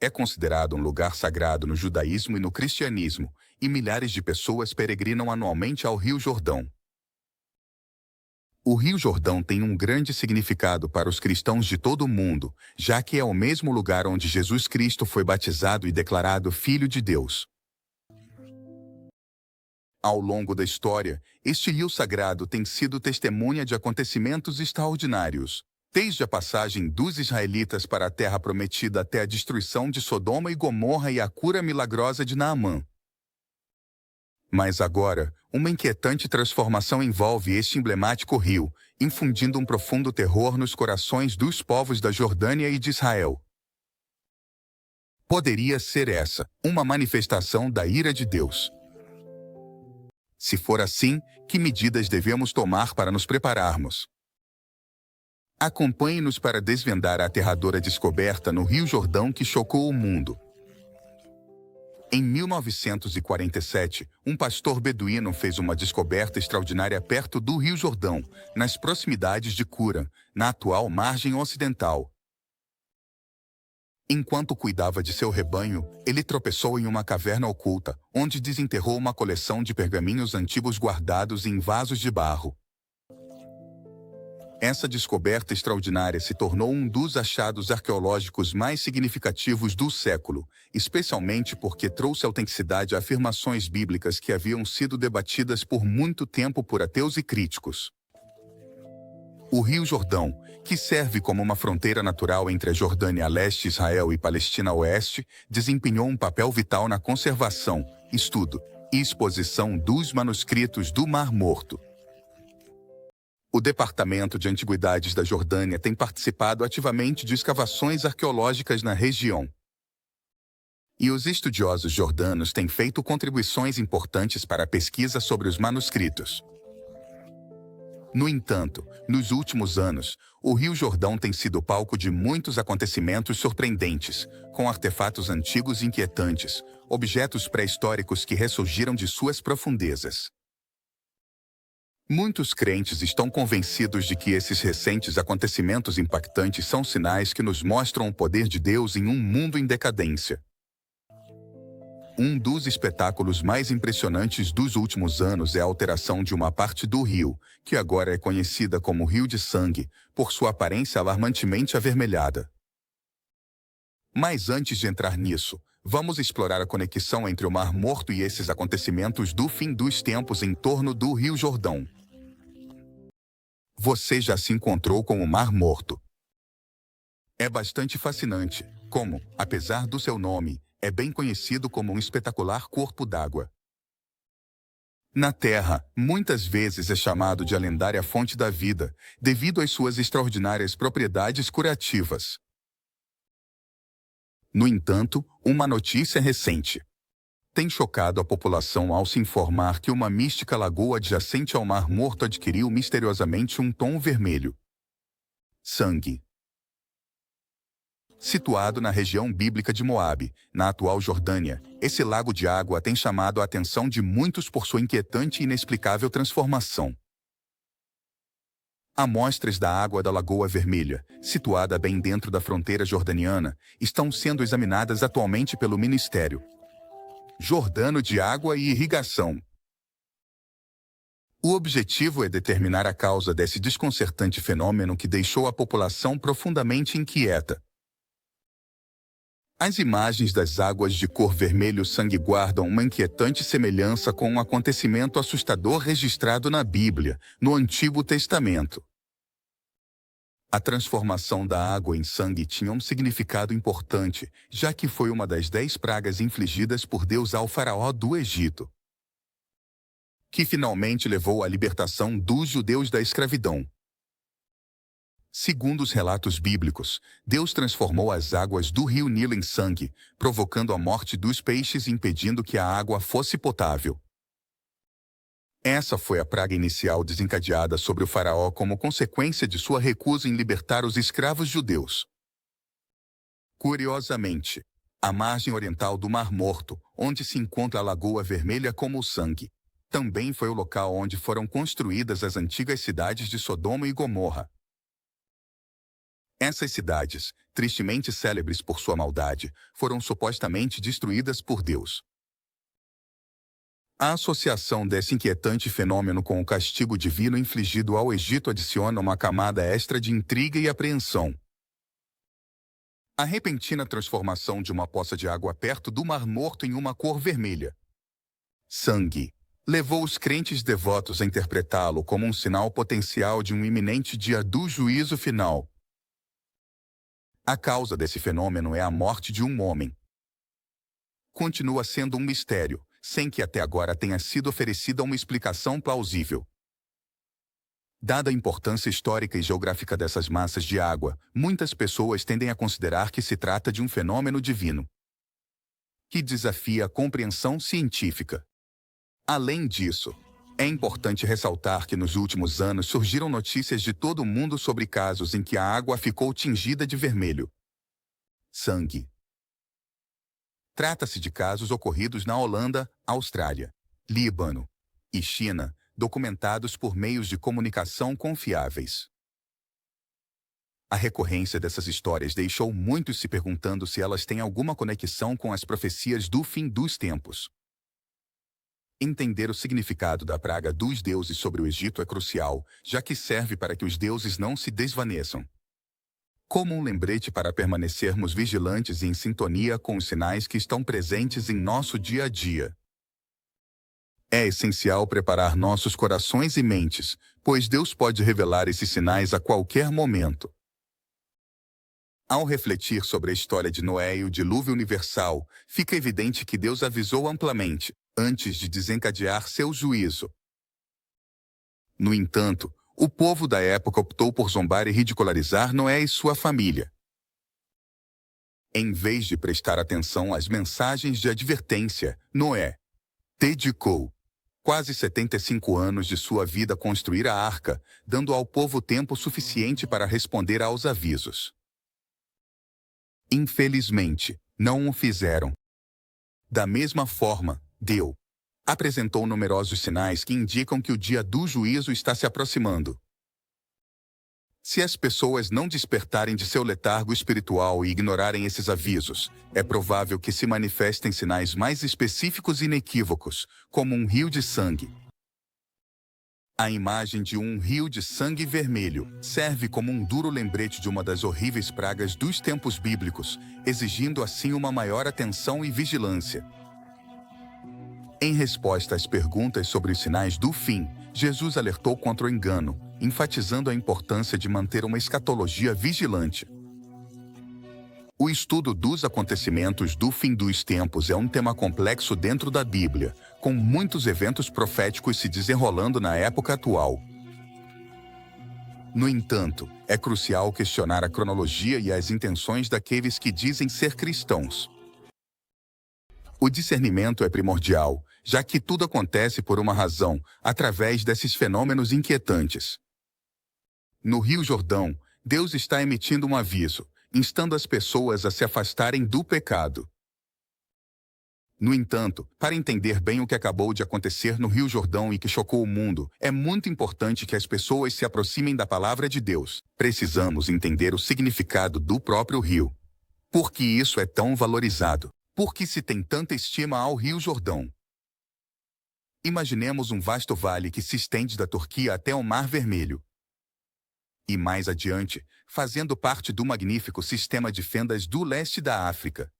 É considerado um lugar sagrado no judaísmo e no cristianismo, e milhares de pessoas peregrinam anualmente ao Rio Jordão. O Rio Jordão tem um grande significado para os cristãos de todo o mundo, já que é o mesmo lugar onde Jesus Cristo foi batizado e declarado Filho de Deus. Ao longo da história, este rio sagrado tem sido testemunha de acontecimentos extraordinários, desde a passagem dos israelitas para a terra prometida até a destruição de Sodoma e Gomorra e a cura milagrosa de Naamã. Mas agora, uma inquietante transformação envolve este emblemático rio, infundindo um profundo terror nos corações dos povos da Jordânia e de Israel. Poderia ser essa uma manifestação da ira de Deus? Se for assim, que medidas devemos tomar para nos prepararmos? Acompanhe-nos para desvendar a aterradora descoberta no Rio Jordão que chocou o mundo. Em 1947, um pastor beduíno fez uma descoberta extraordinária perto do Rio Jordão, nas proximidades de Qumran, na atual margem ocidental. Enquanto cuidava de seu rebanho, ele tropeçou em uma caverna oculta, onde desenterrou uma coleção de pergaminhos antigos guardados em vasos de barro. Essa descoberta extraordinária se tornou um dos achados arqueológicos mais significativos do século, especialmente porque trouxe autenticidade a afirmações bíblicas que haviam sido debatidas por muito tempo por ateus e críticos. O Rio Jordão, que serve como uma fronteira natural entre a Jordânia a leste, Israel e Palestina a oeste, desempenhou um papel vital na conservação, estudo e exposição dos manuscritos do Mar Morto. O Departamento de Antiguidades da Jordânia tem participado ativamente de escavações arqueológicas na região. E os estudiosos jordanos têm feito contribuições importantes para a pesquisa sobre os manuscritos. No entanto, nos últimos anos, o Rio Jordão tem sido palco de muitos acontecimentos surpreendentes, com artefatos antigos inquietantes, objetos pré-históricos que ressurgiram de suas profundezas. Muitos crentes estão convencidos de que esses recentes acontecimentos impactantes são sinais que nos mostram o poder de Deus em um mundo em decadência. Um dos espetáculos mais impressionantes dos últimos anos é a alteração de uma parte do rio, que agora é conhecida como Rio de Sangue, por sua aparência alarmantemente avermelhada. Mas antes de entrar nisso, vamos explorar a conexão entre o Mar Morto e esses acontecimentos do fim dos tempos em torno do Rio Jordão. Você já se encontrou com o Mar Morto? É bastante fascinante, como, apesar do seu nome, é bem conhecido como um espetacular corpo d'água. Na Terra, muitas vezes é chamado de a lendária fonte da vida, devido às suas extraordinárias propriedades curativas. No entanto, uma notícia recente tem chocado a população ao se informar que uma mística lagoa adjacente ao Mar Morto adquiriu misteriosamente um tom vermelho. Sangue. Situado na região bíblica de Moabe, na atual Jordânia, esse lago de água tem chamado a atenção de muitos por sua inquietante e inexplicável transformação. Amostras da água da Lagoa Vermelha, situada bem dentro da fronteira jordaniana, estão sendo examinadas atualmente pelo Ministério Jordano de Água e Irrigação. O objetivo é determinar a causa desse desconcertante fenômeno que deixou a população profundamente inquieta. As imagens das águas de cor vermelho-sangue guardam uma inquietante semelhança com um acontecimento assustador registrado na Bíblia, no Antigo Testamento. A transformação da água em sangue tinha um significado importante, já que foi uma das 10 pragas infligidas por Deus ao faraó do Egito, que finalmente levou à libertação dos judeus da escravidão. Segundo os relatos bíblicos, Deus transformou as águas do rio Nilo em sangue, provocando a morte dos peixes e impedindo que a água fosse potável. Essa foi a praga inicial desencadeada sobre o faraó como consequência de sua recusa em libertar os escravos judeus. Curiosamente, a margem oriental do Mar Morto, onde se encontra a Lagoa Vermelha como o sangue, também foi o local onde foram construídas as antigas cidades de Sodoma e Gomorra. Essas cidades, tristemente célebres por sua maldade, foram supostamente destruídas por Deus. A associação desse inquietante fenômeno com o castigo divino infligido ao Egito adiciona uma camada extra de intriga e apreensão. A repentina transformação de uma poça de água perto do Mar Morto em uma cor vermelha. Sangue. Levou os crentes devotos a interpretá-lo como um sinal potencial de um iminente dia do juízo final. A causa desse fenômeno é a morte de um homem. Continua sendo um mistério, sem que até agora tenha sido oferecida uma explicação plausível. Dada a importância histórica e geográfica dessas massas de água, muitas pessoas tendem a considerar que se trata de um fenômeno divino, que desafia a compreensão científica. Além disso, é importante ressaltar que nos últimos anos surgiram notícias de todo o mundo sobre casos em que a água ficou tingida de vermelho. Sangue. Trata-se de casos ocorridos na Holanda, Austrália, Líbano e China, documentados por meios de comunicação confiáveis. A recorrência dessas histórias deixou muitos se perguntando se elas têm alguma conexão com as profecias do fim dos tempos. Entender o significado da praga dos deuses sobre o Egito é crucial, já que serve para que os deuses não se desvaneçam. Como um lembrete para permanecermos vigilantes e em sintonia com os sinais que estão presentes em nosso dia a dia. É essencial preparar nossos corações e mentes, pois Deus pode revelar esses sinais a qualquer momento. Ao refletir sobre a história de Noé e o dilúvio universal, fica evidente que Deus avisou amplamente, antes de desencadear seu juízo. No entanto, o povo da época optou por zombar e ridicularizar Noé e sua família. Em vez de prestar atenção às mensagens de advertência, Noé dedicou quase 75 anos de sua vida a construir a arca, dando ao povo tempo suficiente para responder aos avisos. Infelizmente, não o fizeram. Da mesma forma, Deus apresentou numerosos sinais que indicam que o dia do juízo está se aproximando. Se as pessoas não despertarem de seu letargo espiritual e ignorarem esses avisos, é provável que se manifestem sinais mais específicos e inequívocos, como um rio de sangue. A imagem de um rio de sangue vermelho serve como um duro lembrete de uma das horríveis pragas dos tempos bíblicos, exigindo assim uma maior atenção e vigilância. Em resposta às perguntas sobre os sinais do fim, Jesus alertou contra o engano, enfatizando a importância de manter uma escatologia vigilante. O estudo dos acontecimentos do fim dos tempos é um tema complexo dentro da Bíblia, com muitos eventos proféticos se desenrolando na época atual. No entanto, é crucial questionar a cronologia e as intenções daqueles que dizem ser cristãos. O discernimento é primordial, já que tudo acontece por uma razão, através desses fenômenos inquietantes. No Rio Jordão, Deus está emitindo um aviso, instando as pessoas a se afastarem do pecado. No entanto, para entender bem o que acabou de acontecer no Rio Jordão e que chocou o mundo, é muito importante que as pessoas se aproximem da palavra de Deus. Precisamos entender o significado do próprio rio. Por que isso é tão valorizado? Por que se tem tanta estima ao Rio Jordão? Imaginemos um vasto vale que se estende da Turquia até o Mar Vermelho. E mais adiante, fazendo parte do magnífico sistema de fendas do leste da África.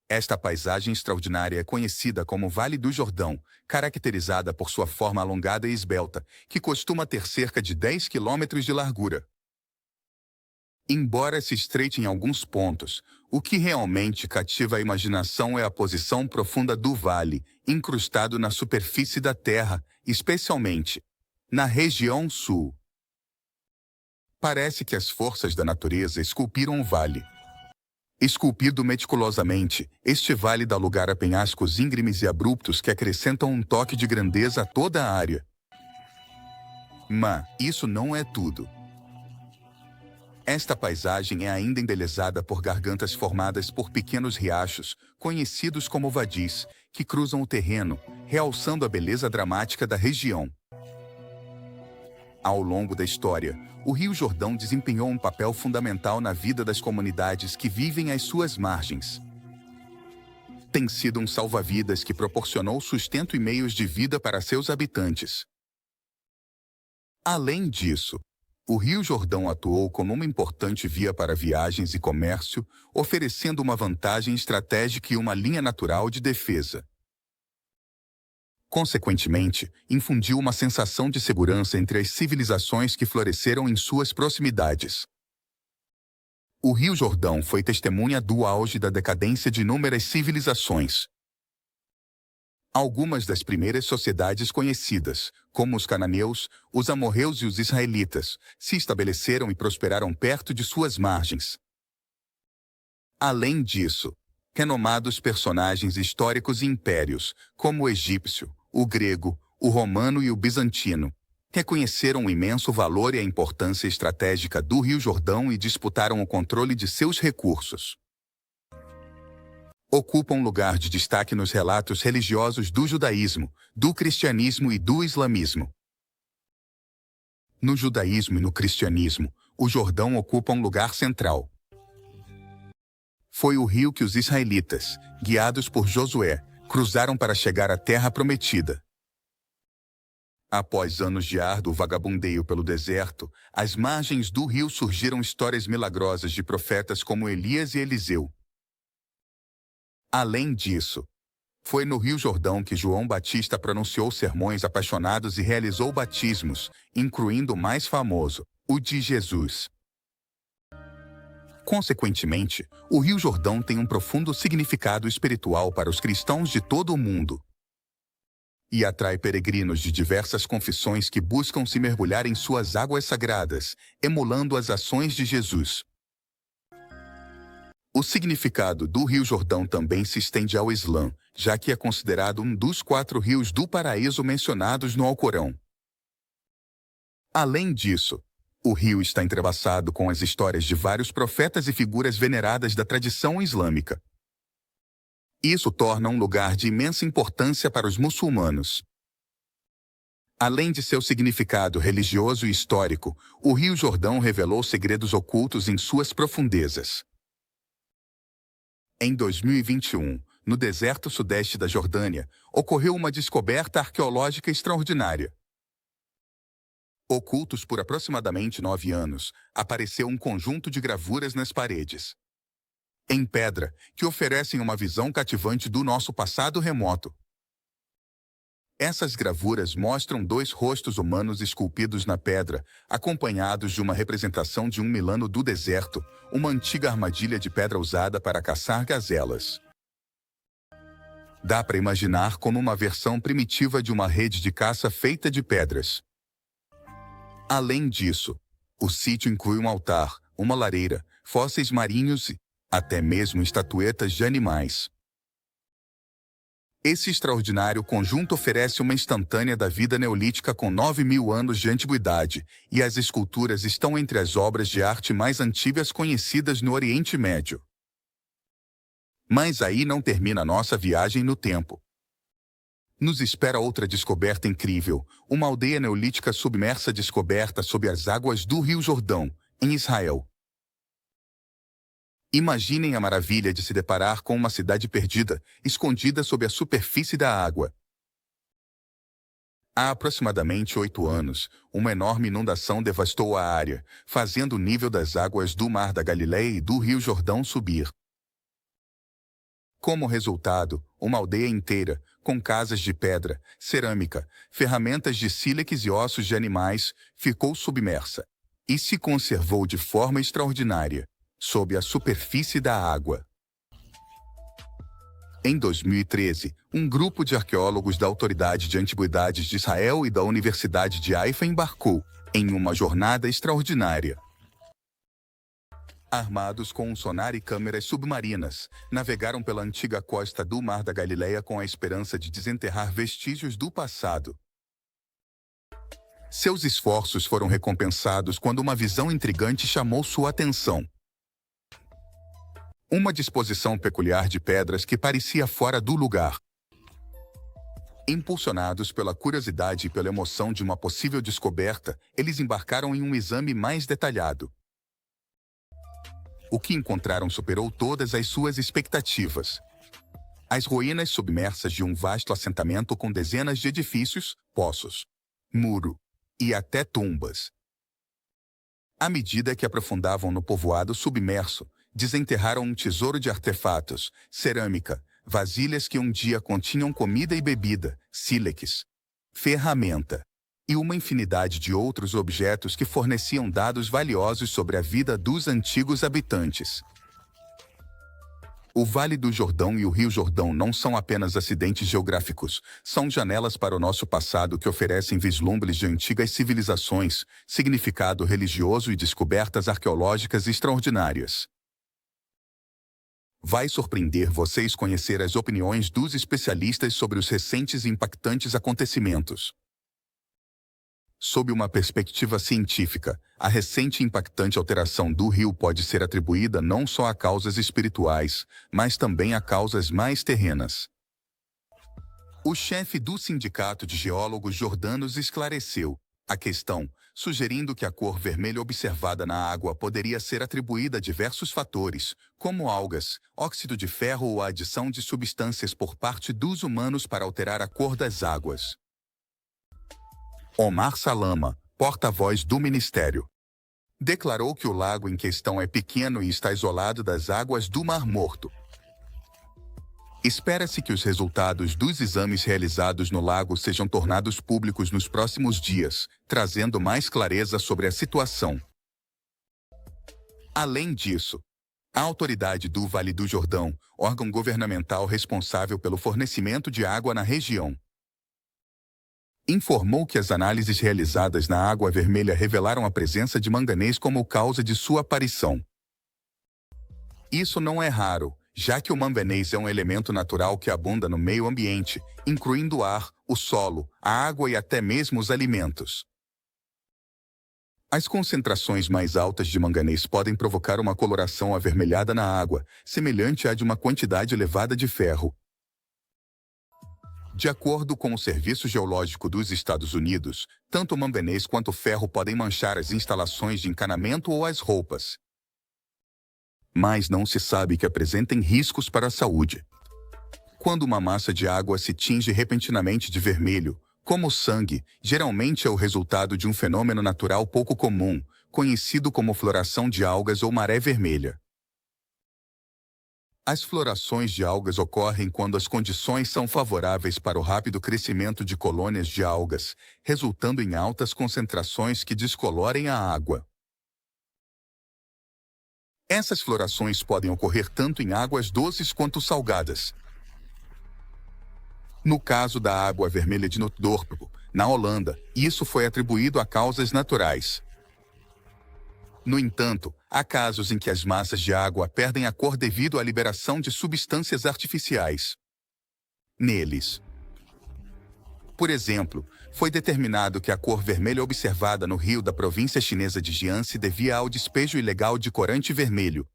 Esta paisagem extraordinária é conhecida como Vale do Jordão, caracterizada por sua forma alongada e esbelta, que costuma ter cerca de 10 quilômetros de largura. Embora se estreite em alguns pontos, o que realmente cativa a imaginação é a posição profunda do vale, incrustado na superfície da terra, especialmente na região sul. Parece que as forças da natureza esculpiram o vale. Esculpido meticulosamente, este vale dá lugar a penhascos íngremes e abruptos que acrescentam um toque de grandeza a toda a área. Mas isso não é tudo. Esta paisagem é ainda embelezada por gargantas formadas por pequenos riachos, conhecidos como vadis, que cruzam o terreno, realçando a beleza dramática da região. Ao longo da história, o Rio Jordão desempenhou um papel fundamental na vida das comunidades que vivem às suas margens. Tem sido um salva-vidas que proporcionou sustento e meios de vida para seus habitantes. Além disso, o Rio Jordão atuou como uma importante via para viagens e comércio, oferecendo uma vantagem estratégica e uma linha natural de defesa. Consequentemente, infundiu uma sensação de segurança entre as civilizações que floresceram em suas proximidades. O Rio Jordão foi testemunha do auge da decadência de inúmeras civilizações. Algumas das primeiras sociedades conhecidas, como os cananeus, os amorreus e os israelitas, se estabeleceram e prosperaram perto de suas margens. Além disso, renomados personagens históricos e impérios, como o egípcio, o grego, o romano e o bizantino, reconheceram o imenso valor e a importância estratégica do Rio Jordão e disputaram o controle de seus recursos. Ocupam lugar de destaque nos relatos religiosos do judaísmo, do cristianismo e do islamismo. No judaísmo e no cristianismo, o Jordão ocupa um lugar central. Foi o rio que os israelitas, guiados por Josué, cruzaram para chegar à Terra Prometida. Após anos de árduo vagabundeio pelo deserto, às margens do rio surgiram histórias milagrosas de profetas como Elias e Eliseu. Além disso, foi no Rio Jordão que João Batista pronunciou sermões apaixonados e realizou batismos, incluindo o mais famoso, o de Jesus. Consequentemente, o Rio Jordão tem um profundo significado espiritual para os cristãos de todo o mundo e atrai peregrinos de diversas confissões que buscam se mergulhar em suas águas sagradas, emulando as ações de Jesus. O significado do Rio Jordão também se estende ao Islã, já que é considerado um dos 4 rios do paraíso mencionados no Alcorão. Além disso, o rio está entrelaçado com as histórias de vários profetas e figuras veneradas da tradição islâmica. Isso torna um lugar de imensa importância para os muçulmanos. Além de seu significado religioso e histórico, o Rio Jordão revelou segredos ocultos em suas profundezas. Em 2021, no deserto sudeste da Jordânia, ocorreu uma descoberta arqueológica extraordinária. Ocultos por aproximadamente 9 anos, apareceu um conjunto de gravuras nas paredes, em pedra, que oferecem uma visão cativante do nosso passado remoto. Essas gravuras mostram 2 rostos humanos esculpidos na pedra, acompanhados de uma representação de um milano do deserto, uma antiga armadilha de pedra usada para caçar gazelas. Dá para imaginar como uma versão primitiva de uma rede de caça feita de pedras. Além disso, o sítio inclui um altar, uma lareira, fósseis marinhos e até mesmo estatuetas de animais. Esse extraordinário conjunto oferece uma instantânea da vida neolítica com 9.000 anos de antiguidade, e as esculturas estão entre as obras de arte mais antigas conhecidas no Oriente Médio. Mas aí não termina nossa viagem no tempo. Nos espera outra descoberta incrível, uma aldeia neolítica submersa descoberta sob as águas do Rio Jordão, em Israel. Imaginem a maravilha de se deparar com uma cidade perdida, escondida sob a superfície da água. Há aproximadamente 8 anos, uma enorme inundação devastou a área, fazendo o nível das águas do Mar da Galileia e do Rio Jordão subir. Como resultado, uma aldeia inteira, com casas de pedra, cerâmica, ferramentas de sílex e ossos de animais, ficou submersa e se conservou de forma extraordinária sob a superfície da água. Em 2013, um grupo de arqueólogos da Autoridade de Antiguidades de Israel e da Universidade de Haifa embarcou em uma jornada extraordinária. Armados com um sonar e câmeras submarinas, navegaram pela antiga costa do Mar da Galileia com a esperança de desenterrar vestígios do passado. Seus esforços foram recompensados quando uma visão intrigante chamou sua atenção. Uma disposição peculiar de pedras que parecia fora do lugar. Impulsionados pela curiosidade e pela emoção de uma possível descoberta, eles embarcaram em um exame mais detalhado. O que encontraram superou todas as suas expectativas. As ruínas submersas de um vasto assentamento com dezenas de edifícios, poços, muro e até tumbas. À medida que aprofundavam no povoado submerso, desenterraram um tesouro de artefatos, cerâmica, vasilhas que um dia continham comida e bebida, sílex, ferramenta e uma infinidade de outros objetos que forneciam dados valiosos sobre a vida dos antigos habitantes. O Vale do Jordão e o Rio Jordão não são apenas acidentes geográficos, são janelas para o nosso passado que oferecem vislumbres de antigas civilizações, significado religioso e descobertas arqueológicas extraordinárias. Vai surpreender vocês conhecer as opiniões dos especialistas sobre os recentes e impactantes acontecimentos. Sob uma perspectiva científica, a recente e impactante alteração do rio pode ser atribuída não só a causas espirituais, mas também a causas mais terrenas. O chefe do Sindicato de Geólogos Jordanos esclareceu a questão, sugerindo que a cor vermelha observada na água poderia ser atribuída a diversos fatores, como algas, óxido de ferro ou a adição de substâncias por parte dos humanos para alterar a cor das águas. Omar Salama, porta-voz do Ministério, declarou que o lago em questão é pequeno e está isolado das águas do Mar Morto. Espera-se que os resultados dos exames realizados no lago sejam tornados públicos nos próximos dias, trazendo mais clareza sobre a situação. Além disso, a Autoridade do Vale do Jordão, órgão governamental responsável pelo fornecimento de água na região, informou que as análises realizadas na água vermelha revelaram a presença de manganês como causa de sua aparição. Isso não é raro, já que o manganês é um elemento natural que abunda no meio ambiente, incluindo o ar, o solo, a água e até mesmo os alimentos. As concentrações mais altas de manganês podem provocar uma coloração avermelhada na água, semelhante à de uma quantidade elevada de ferro. De acordo com o Serviço Geológico dos Estados Unidos, tanto o manganês quanto o ferro podem manchar as instalações de encanamento ou as roupas. Mas não se sabe que apresentem riscos para a saúde. Quando uma massa de água se tinge repentinamente de vermelho, como o sangue, geralmente é o resultado de um fenômeno natural pouco comum, conhecido como floração de algas ou maré vermelha. As florações de algas ocorrem quando as condições são favoráveis para o rápido crescimento de colônias de algas, resultando em altas concentrações que descolorem a água. Essas florações podem ocorrer tanto em águas doces quanto salgadas. No caso da água vermelha de Nootdorp, na Holanda, isso foi atribuído a causas naturais. No entanto, há casos em que as massas de água perdem a cor devido à liberação de substâncias artificiais neles. Por exemplo, foi determinado que a cor vermelha observada no rio da província chinesa de Jian se devia ao despejo ilegal de corante vermelho.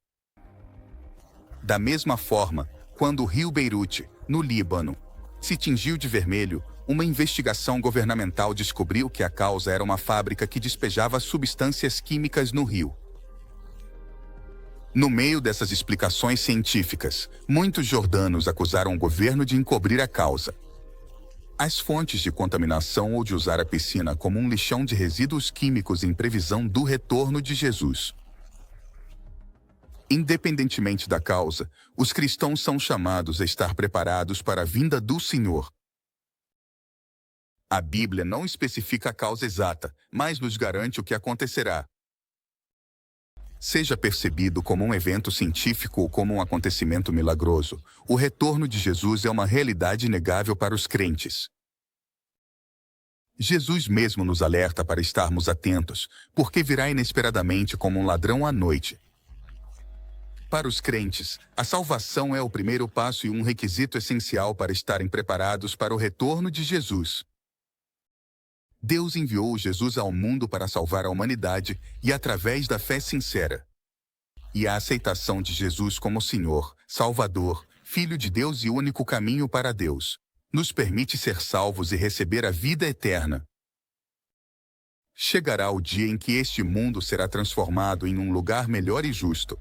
Da mesma forma, quando o rio Beirute, no Líbano, se tingiu de vermelho, uma investigação governamental descobriu que a causa era uma fábrica que despejava substâncias químicas no rio. No meio dessas explicações científicas, muitos jordanos acusaram o governo de encobrir a causa. As fontes de contaminação ou de usar a piscina como um lixão de resíduos químicos em previsão do retorno de Jesus. Independentemente da causa, os cristãos são chamados a estar preparados para a vinda do Senhor. A Bíblia não especifica a causa exata, mas nos garante o que acontecerá. Seja percebido como um evento científico ou como um acontecimento milagroso, o retorno de Jesus é uma realidade inegável para os crentes. Jesus mesmo nos alerta para estarmos atentos, porque virá inesperadamente como um ladrão à noite. Para os crentes, a salvação é o primeiro passo e um requisito essencial para estarem preparados para o retorno de Jesus. Deus enviou Jesus ao mundo para salvar a humanidade e através da fé sincera e a aceitação de Jesus como Senhor, Salvador, Filho de Deus e único caminho para Deus. nos permite ser salvos e receber a vida eterna. Chegará o dia em que este mundo será transformado em um lugar melhor e justo.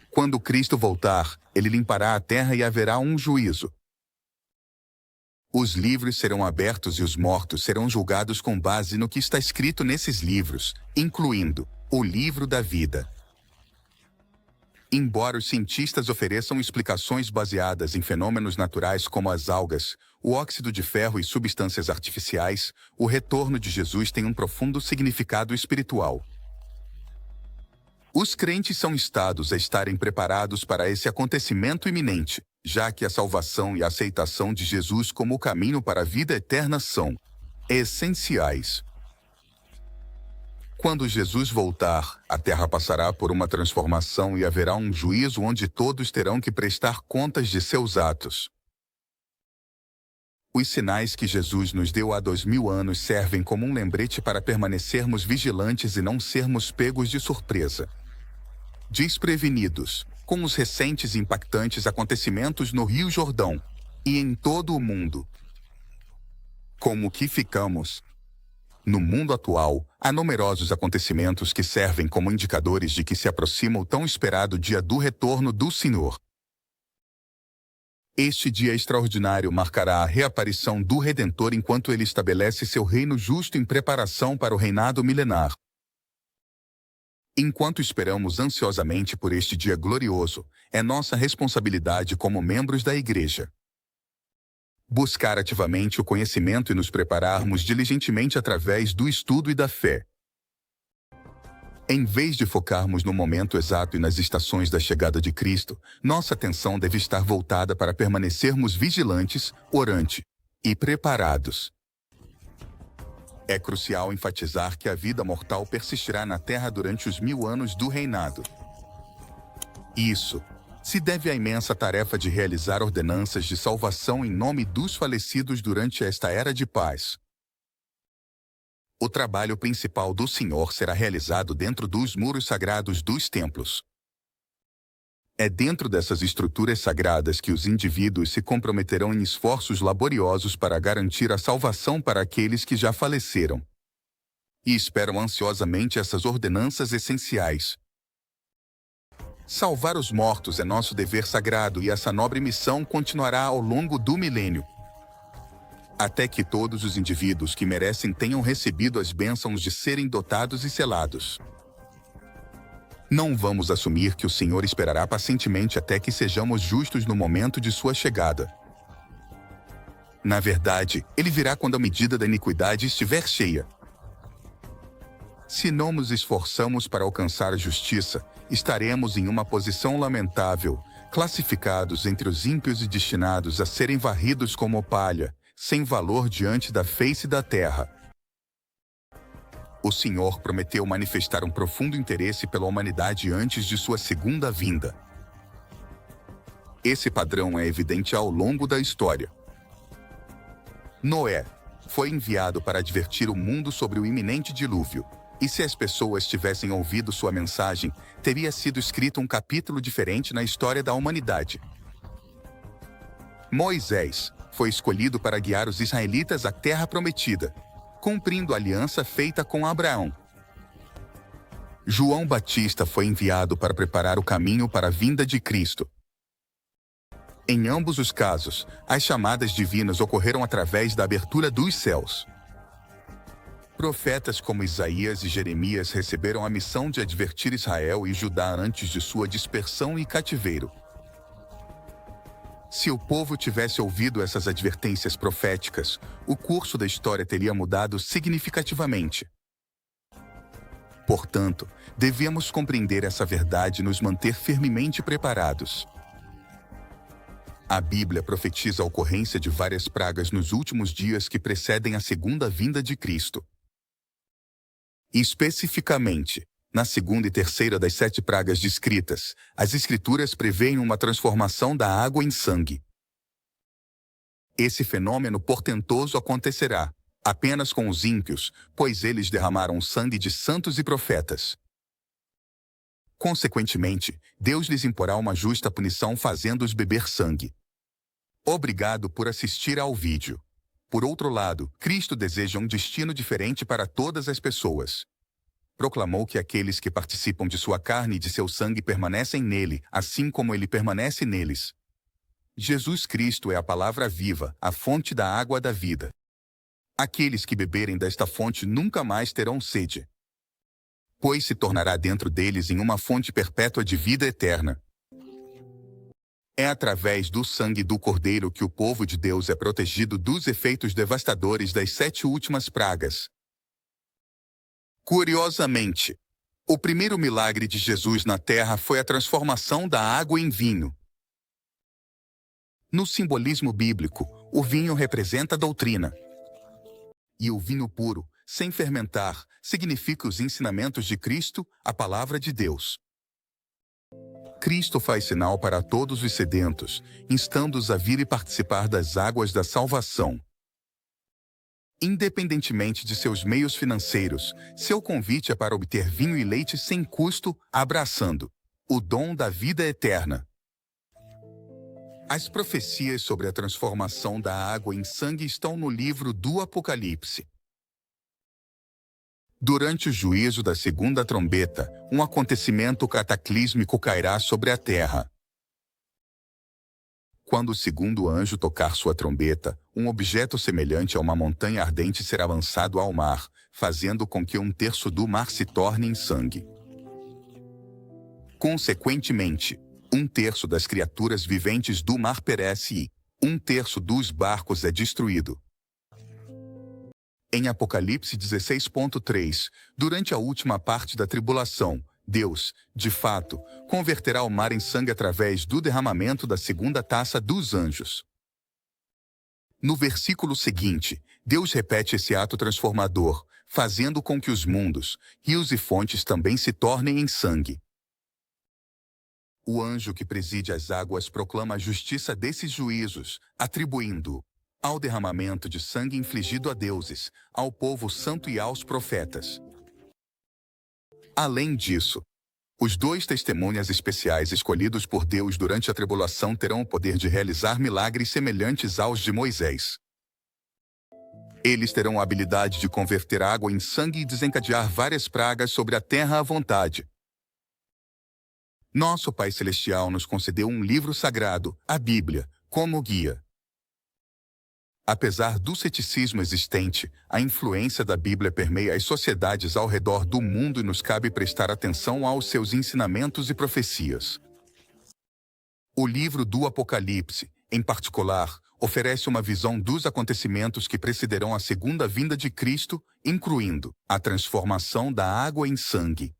Quando Cristo voltar, ele limpará a terra e haverá um juízo. Os livros serão abertos e os mortos serão julgados com base no que está escrito nesses livros, incluindo o livro da vida. Embora os cientistas ofereçam explicações baseadas em fenômenos naturais como as algas, o óxido de ferro e substâncias artificiais, o retorno de Jesus tem um profundo significado espiritual. Os crentes são instados a estarem preparados para esse acontecimento iminente, já que a salvação e a aceitação de Jesus como o caminho para a vida eterna são essenciais. Quando Jesus voltar, a terra passará por uma transformação e haverá um juízo onde todos terão que prestar contas de seus atos. Os sinais que Jesus nos deu há 2000 anos servem como um lembrete para permanecermos vigilantes e não sermos pegos de surpresa, desprevenidos, com os recentes e impactantes acontecimentos no Rio Jordão e em todo o mundo. Como que ficamos? No mundo atual, há numerosos acontecimentos que servem como indicadores de que se aproxima o tão esperado dia do retorno do Senhor. Este dia extraordinário marcará a reaparição do Redentor enquanto ele estabelece seu reino justo em preparação para o reinado milenar. Enquanto esperamos ansiosamente por este dia glorioso, é nossa responsabilidade como membros da Igreja buscar ativamente o conhecimento e nos prepararmos diligentemente através do estudo e da fé. Em vez de focarmos no momento exato e nas estações da chegada de Cristo, nossa atenção deve estar voltada para permanecermos vigilantes, orantes e preparados. É crucial enfatizar que a vida mortal persistirá na Terra durante os 1000 anos do reinado. Isso se deve à imensa tarefa de realizar ordenanças de salvação em nome dos falecidos durante esta era de paz. O trabalho principal do Senhor será realizado dentro dos muros sagrados dos templos. É dentro dessas estruturas sagradas que os indivíduos se comprometerão em esforços laboriosos para garantir a salvação para aqueles que já faleceram e esperam ansiosamente essas ordenanças essenciais. Salvar os mortos é nosso dever sagrado e essa nobre missão continuará ao longo do milênio, até que todos os indivíduos que merecem tenham recebido as bênçãos de serem dotados e selados. Não vamos assumir que o Senhor esperará pacientemente até que sejamos justos no momento de sua chegada. Na verdade, ele virá quando a medida da iniquidade estiver cheia. Se não nos esforçamos para alcançar a justiça, estaremos em uma posição lamentável, classificados entre os ímpios e destinados a serem varridos como palha, sem valor diante da face da terra. O Senhor prometeu manifestar um profundo interesse pela humanidade antes de sua segunda vinda. Esse padrão é evidente ao longo da história. Noé foi enviado para advertir o mundo sobre o iminente dilúvio. E se as pessoas tivessem ouvido sua mensagem, teria sido escrito um capítulo diferente na história da humanidade. Moisés foi escolhido para guiar os israelitas à terra prometida, cumprindo a aliança feita com Abraão. João Batista foi enviado para preparar o caminho para a vinda de Cristo. Em ambos os casos, as chamadas divinas ocorreram através da abertura dos céus. Profetas como Isaías e Jeremias receberam a missão de advertir Israel e Judá antes de sua dispersão e cativeiro. Se o povo tivesse ouvido essas advertências proféticas, o curso da história teria mudado significativamente. Portanto, devemos compreender essa verdade e nos manter firmemente preparados. A Bíblia profetiza a ocorrência de várias pragas nos últimos dias que precedem a segunda vinda de Cristo. Especificamente, na segunda e terceira das 7 pragas descritas, as Escrituras preveem uma transformação da água em sangue. Esse fenômeno portentoso acontecerá apenas com os ímpios, pois eles derramaram sangue de santos e profetas. Consequentemente, Deus lhes imporá uma justa punição fazendo-os beber sangue. Obrigado por assistir ao vídeo. Por outro lado, Cristo deseja um destino diferente para todas as pessoas. Proclamou que aqueles que participam de sua carne e de seu sangue permanecem nele, assim como ele permanece neles. Jesus Cristo é a palavra viva, a fonte da água da vida. Aqueles que beberem desta fonte nunca mais terão sede, pois se tornará dentro deles em uma fonte perpétua de vida eterna. É através do sangue do Cordeiro que o povo de Deus é protegido dos efeitos devastadores das 7 últimas pragas. Curiosamente, o primeiro milagre de Jesus na terra foi a transformação da água em vinho. No simbolismo bíblico, o vinho representa a doutrina. E o vinho puro, sem fermentar, significa os ensinamentos de Cristo, a palavra de Deus. Cristo faz sinal para todos os sedentos, instando-os a vir e participar das águas da salvação. Independentemente de seus meios financeiros, seu convite é para obter vinho e leite sem custo, abraçando o dom da vida eterna. As profecias sobre a transformação da água em sangue estão no livro do Apocalipse. Durante o juízo da segunda trombeta, um acontecimento cataclísmico cairá sobre a terra. Quando o segundo anjo tocar sua trombeta, um objeto semelhante a uma montanha ardente será lançado ao mar, fazendo com que 1/3 do mar se torne em sangue. Consequentemente, 1/3 das criaturas viventes do mar perece e 1/3 dos barcos é destruído. Em Apocalipse 16.3, durante a última parte da tribulação, Deus, de fato, converterá o mar em sangue através do derramamento da segunda taça dos anjos. No versículo seguinte, Deus repete esse ato transformador, fazendo com que os mundos, rios e fontes também se tornem em sangue. O anjo que preside as águas proclama a justiça desses juízos, atribuindo ao derramamento de sangue infligido a deuses, ao povo santo e aos profetas. Além disso, os 2 testemunhas especiais escolhidos por Deus durante a tribulação terão o poder de realizar milagres semelhantes aos de Moisés. Eles terão a habilidade de converter água em sangue e desencadear várias pragas sobre a terra à vontade. Nosso Pai Celestial nos concedeu um livro sagrado, a Bíblia, como guia. Apesar do ceticismo existente, a influência da Bíblia permeia as sociedades ao redor do mundo e nos cabe prestar atenção aos seus ensinamentos e profecias. O livro do Apocalipse, em particular, oferece uma visão dos acontecimentos que precederão a segunda vinda de Cristo, incluindo a transformação da água em sangue.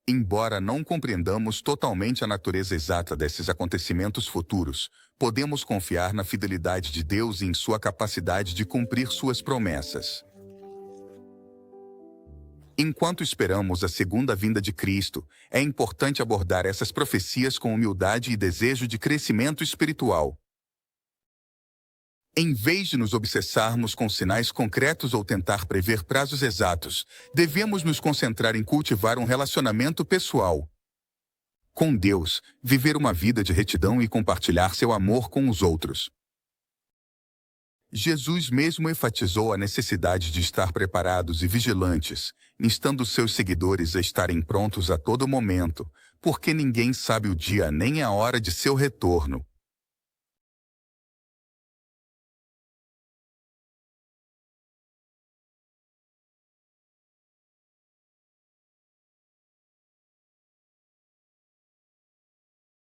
Embora não compreendamos totalmente a natureza exata desses acontecimentos futuros, podemos confiar na fidelidade de Deus e em sua capacidade de cumprir suas promessas. Enquanto esperamos a segunda vinda de Cristo, é importante abordar essas profecias com humildade e desejo de crescimento espiritual. Em vez de nos obsessarmos com sinais concretos ou tentar prever prazos exatos, devemos nos concentrar em cultivar um relacionamento pessoal com Deus, viver uma vida de retidão e compartilhar seu amor com os outros. Jesus mesmo enfatizou a necessidade de estar preparados e vigilantes, instando seus seguidores a estarem prontos a todo momento, porque ninguém sabe o dia nem a hora de seu retorno.